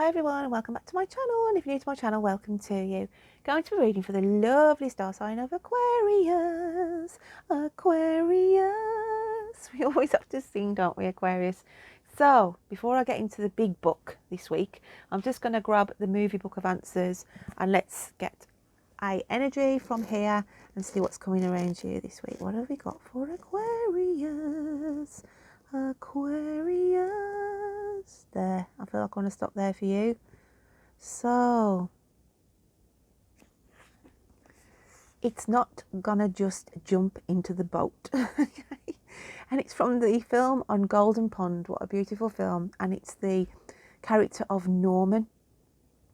Hi everyone and welcome back to my channel, and if you're new to my channel, welcome to you. Going to be reading for the lovely star sign of Aquarius. Aquarius. We always have to sing, don't we, Aquarius? So before I get into the big book this week, I'm just going to grab the movie book of answers and let's get a energy from here and see what's coming around you this week. What have we got for Aquarius? Aquarius. There, I feel like I want to stop there for you. So it's not gonna just jump into the boat. Okay? And it's from the film on Golden Pond. What a beautiful film. And it's the character of Norman.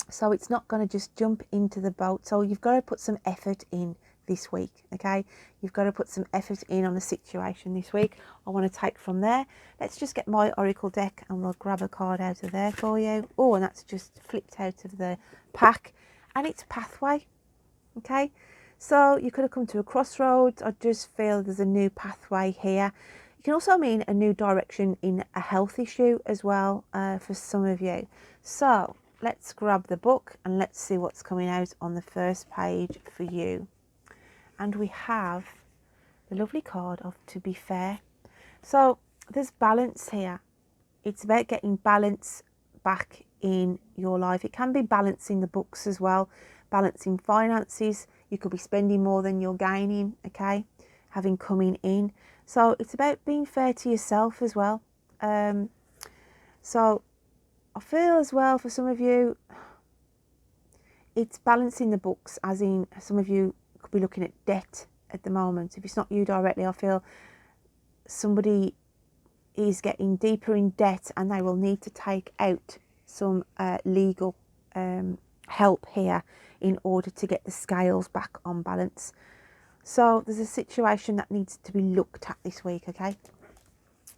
So it's not going to just jump into the boat. So you've got to put some effort in this week, okay? You've got to put some effort in on the situation this week. I want to take from there. Let's just get my oracle deck and we'll grab a card out of there for you. Oh, and that's just flipped out of the pack. And it's pathway, okay? So you could have come to a crossroads. I just feel there's a new pathway here. It can also mean a new direction in a health issue as well for some of you. So let's grab the book and let's see what's coming out on the first page for you. And we have the lovely card of To Be Fair. So there's balance here. It's about getting balance back in your life. It can be balancing the books as well, balancing finances. You could be spending more than you're gaining, okay, having coming in. So it's about being fair to yourself as well. So I feel as well for some of you, it's balancing the books, as in some of you could be looking at debt at the moment. If it's not you directly, I feel somebody is getting deeper in debt and they will need to take out some legal help here in order to get the scales back on balance. So there's a situation that needs to be looked at this week, okay?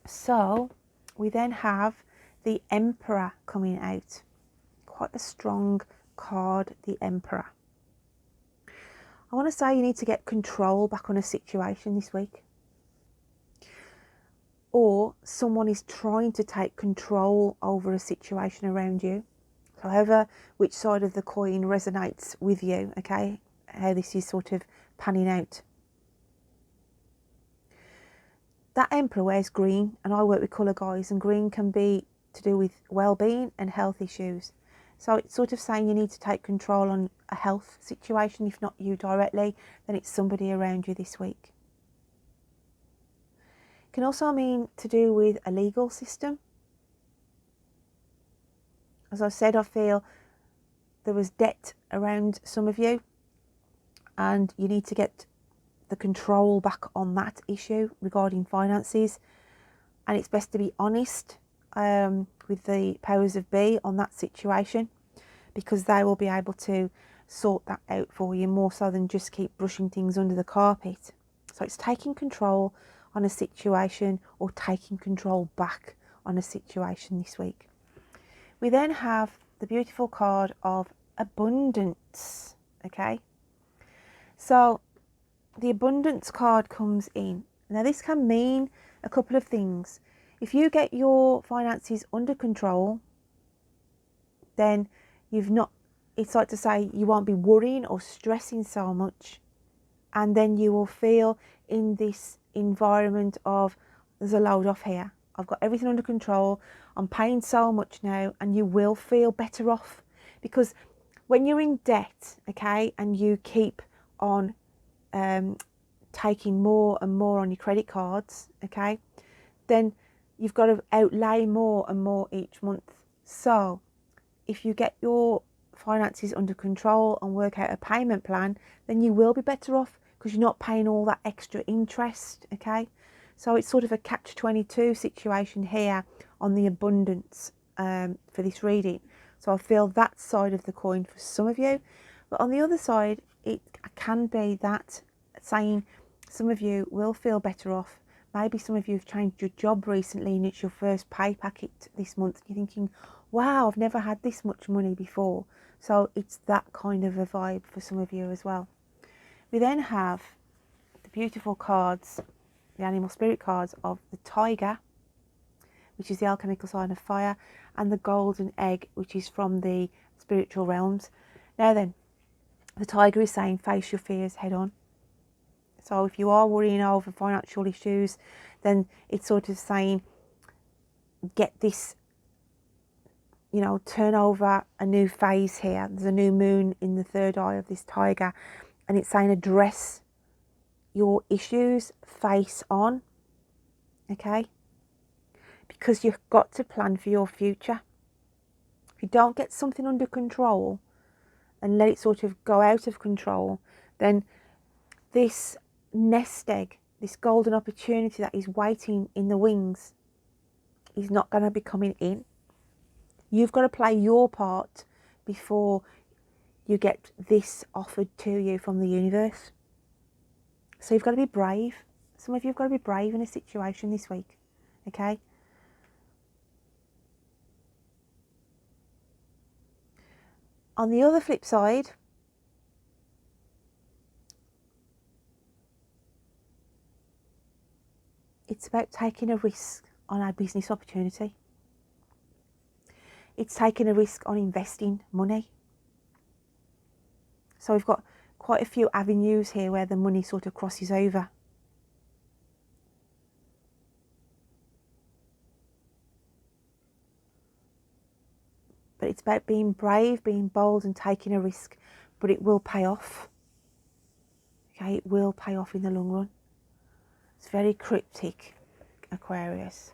So we then have the Emperor coming out. Quite a strong card, the Emperor. I want to say you need to get control back on a situation this week. Or someone is trying to take control over a situation around you. However, which side of the coin resonates with you, okay? How this is sort of panning out. That Emperor wears green, and I work with colour guys, and green can be to do with well-being and health issues. So it's sort of saying you need to take control on a health situation. If not you directly, then it's somebody around you this week. It can also mean to do with a legal system. As I said, I feel there was debt around some of you and you need to get the control back on that issue regarding finances. And it's best to be honest with the powers of be on that situation, because they will be able to sort that out for you more so than just keep brushing things under the carpet. So it's taking control on a situation or taking control back on a situation this week. We then have the beautiful card of abundance, okay? So the abundance card comes in. Now this can mean a couple of things. If you get your finances under control, then it's like to say you won't be worrying or stressing so much. And then you will feel in this environment of, there's a load off here. I've got everything under control. I'm paying so much now, and you will feel better off. Because when you're in debt, okay, and you keep on taking more and more on your credit cards, okay, then you've got to outlay more and more each month. So if you get your finances under control and work out a payment plan, then you will be better off because you're not paying all that extra interest, okay? So it's sort of a catch-22 situation here on the abundance for this reading. So I feel that side of the coin for some of you. But on the other side, it can be that saying some of you will feel better off. Maybe some of you have changed your job recently and it's your first pay packet this month. You're thinking, wow, I've never had this much money before. So it's that kind of a vibe for some of you as well. We then have the beautiful cards, the animal spirit cards of the Tiger, which is the alchemical sign of fire, and the golden egg, which is from the spiritual realms. Now then, the tiger is saying face your fears head on. So if you are worrying over financial issues, then it's sort of saying get this, you know, turn over a new phase here. There's a new moon in the third eye of this tiger, and it's saying address your issues face on, okay? Because you've got to plan for your future. If you don't get something under control and let it sort of go out of control, then this nest egg, this golden opportunity that is waiting in the wings, is not going to be coming in. You've got to play your part before you get this offered to you from the universe. So you've got to be brave. Some of you have got to be brave in a situation this week, okay? On the other flip side, it's about taking a risk on our business opportunity. It's taking a risk on investing money. So we've got quite a few avenues here where the money sort of crosses over. But it's about being brave, being bold and taking a risk. But it will pay off. Okay, it will pay off in the long run. It's very cryptic, Aquarius.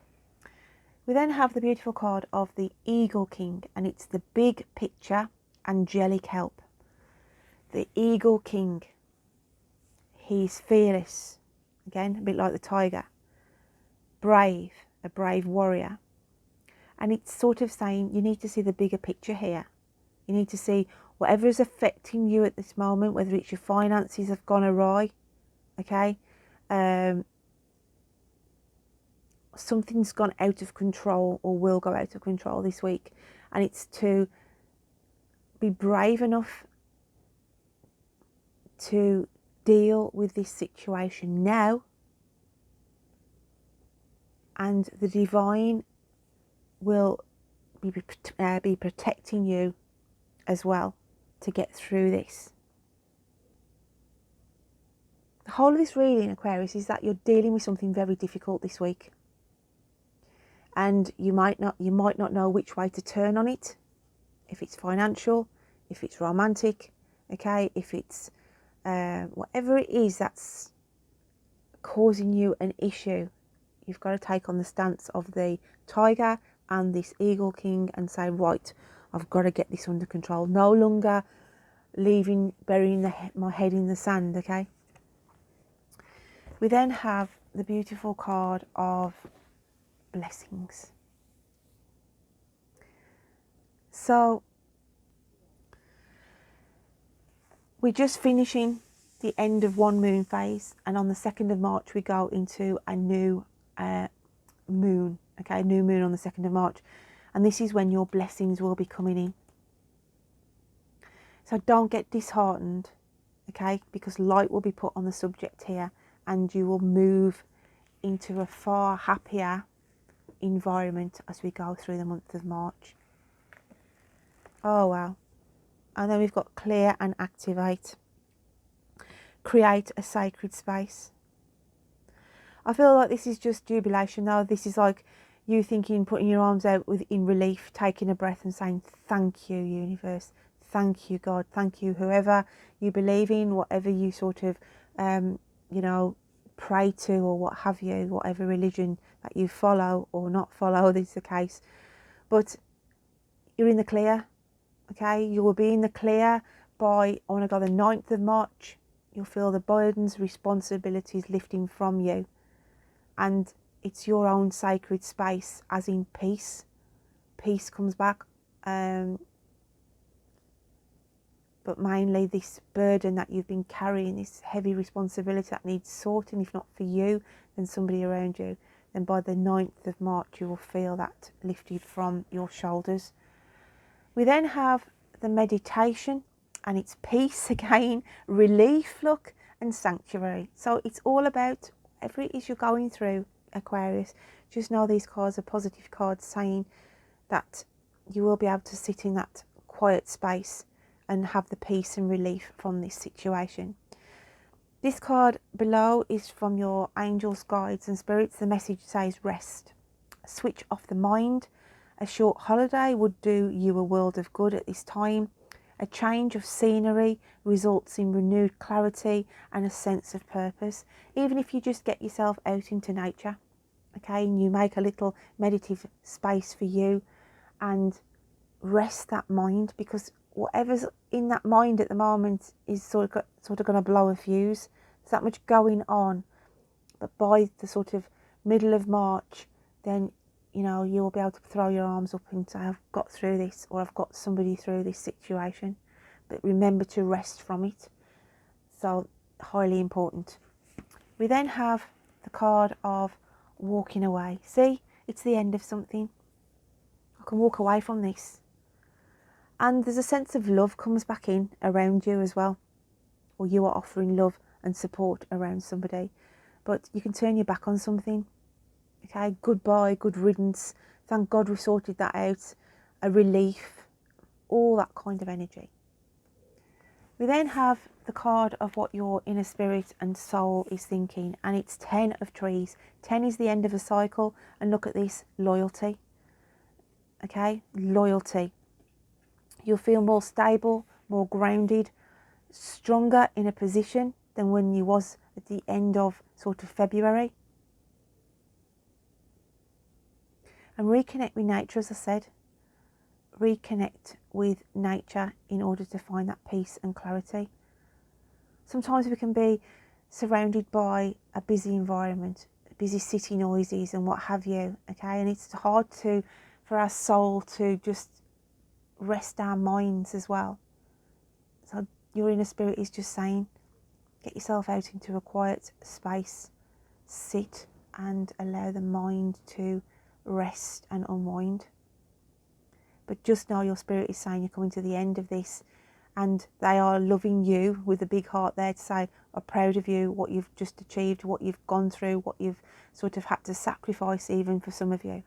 We then have the beautiful card of the Eagle King, and it's the big picture angelic help. The Eagle King, he's fearless, again a bit like the tiger, brave, a brave warrior, and it's sort of saying you need to see the bigger picture here. You need to see whatever is affecting you at this moment, whether it's your finances have gone awry, okay, something's gone out of control or will go out of control this week, and it's to be brave enough to deal with this situation now, and the divine will be protecting you as well to get through this. The whole of this reading, Aquarius, is that you're dealing with something very difficult this week, and you might not know which way to turn on it. If it's financial, if it's romantic, okay, if it's whatever it is that's causing you an issue, you've got to take on the stance of the tiger and this Eagle King and say, right, I've got to get this under control. No longer burying my head in the sand, okay? We then have the beautiful card of blessings. So we're just finishing the end of one moon phase, and on the 2nd of March we go into a new moon, okay, new moon on the 2nd of March, and this is when your blessings will be coming in. So don't get disheartened, okay, because light will be put on the subject here, and you will move into a far happier environment as we go through the month of March. Oh wow. And then we've got clear and activate. Create a sacred space. I feel like this is just jubilation though. This is like you thinking, putting your arms out in relief, taking a breath and saying, thank you, universe. Thank you, God. Thank you, whoever you believe in, whatever you sort of, you know, pray to or what have you, whatever religion that you follow or not follow, this is the case. But you're in the clear, okay? You will be in the clear by, I want to go the 9th of March. You'll feel the burdens, responsibilities lifting from you. And it's your own sacred space, as in peace. Peace comes back. But mainly this burden that you've been carrying, this heavy responsibility that needs sorting, if not for you, then somebody around you. Then by the 9th of March, you will feel that lifted from your shoulders. We then have the meditation, and it's peace again, relief, look, and sanctuary. So it's all about whatever it is you're going through, Aquarius, just know these cards are positive cards saying that you will be able to sit in that quiet space and have the peace and relief from this situation. This card below is from your angels, guides and spirits. The message says rest. Switch off the mind. A short holiday would do you a world of good at this time. A change of scenery results in renewed clarity and a sense of purpose. Even if you just get yourself out into nature, okay, and you make a little meditative space for you and rest that mind, because whatever's in that mind at the moment is sort of going to blow a fuse. There's that much going on, but by the sort of middle of March, then you know you'll be able to throw your arms up and say, I've got through this, or I've got somebody through this situation. But remember to rest from it. So highly important. We then have the card of walking away. See, it's the end of something. I can walk away from this. And there's a sense of love comes back in around you as well. Or you are offering love and support around somebody. But you can turn your back on something. Okay, goodbye, good riddance. Thank God we sorted that out. A relief, all that kind of energy. We then have the card of what your inner spirit and soul is thinking, and it's 10 of trees. 10 is the end of a cycle, and look at this, loyalty. Okay, loyalty. You'll feel more stable, more grounded, stronger in a position than when you was at the end of sort of February. And reconnect with nature, as I said. Reconnect with nature in order to find that peace and clarity. Sometimes we can be surrounded by a busy environment, busy city noises and what have you, okay, and it's hard for our soul to just rest our minds as well. So your inner spirit is just saying, get yourself out into a quiet space, sit and allow the mind to rest and unwind. But just know your spirit is saying you're coming to the end of this, and they are loving you with a big heart there to say, I'm proud of you, what you've just achieved, what you've gone through, what you've sort of had to sacrifice even for some of you.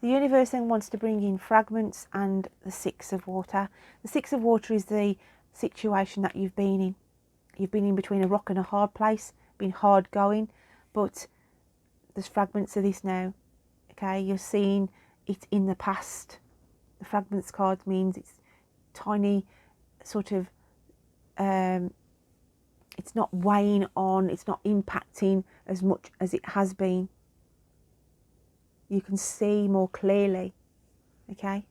The universe then wants to bring in fragments and the 6 of water. The 6 of water is the situation that you've been in. You've been in between a rock and a hard place, been hard going, but there's fragments of this now. Okay, you're seeing it in the past. The fragments card means it's tiny, sort of, it's not weighing on, it's not impacting as much as it has been. You can see more clearly, okay?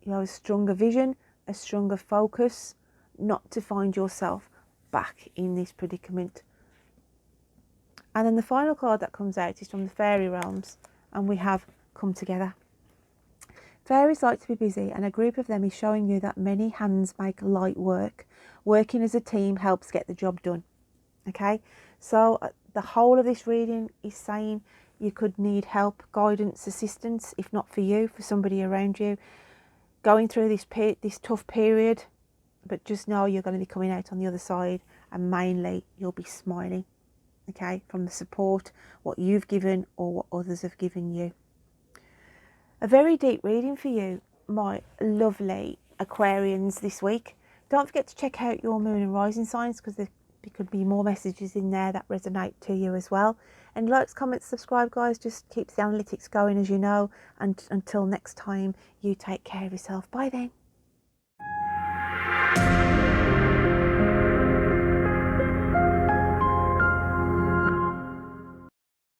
You have a stronger vision, a stronger focus, not to find yourself back in this predicament. And then the final card that comes out is from the fairy realms, and we have come together. Fairies like to be busy, and a group of them is showing you that many hands make light work. Working as a team helps get the job done. Okay, so the whole of this reading is saying you could need help, guidance, assistance, if not for you, for somebody around you, going through this tough period. But just know you're going to be coming out on the other side, and mainly you'll be smiling, okay, from the support, what you've given or what others have given you. A very deep reading for you, my lovely Aquarians, this week. Don't forget to check out your moon and rising signs, because there could be more messages in there that resonate to you as well. And likes, comments, subscribe, guys, just keeps the analytics going, as you know. And until next time, you take care of yourself. Bye then.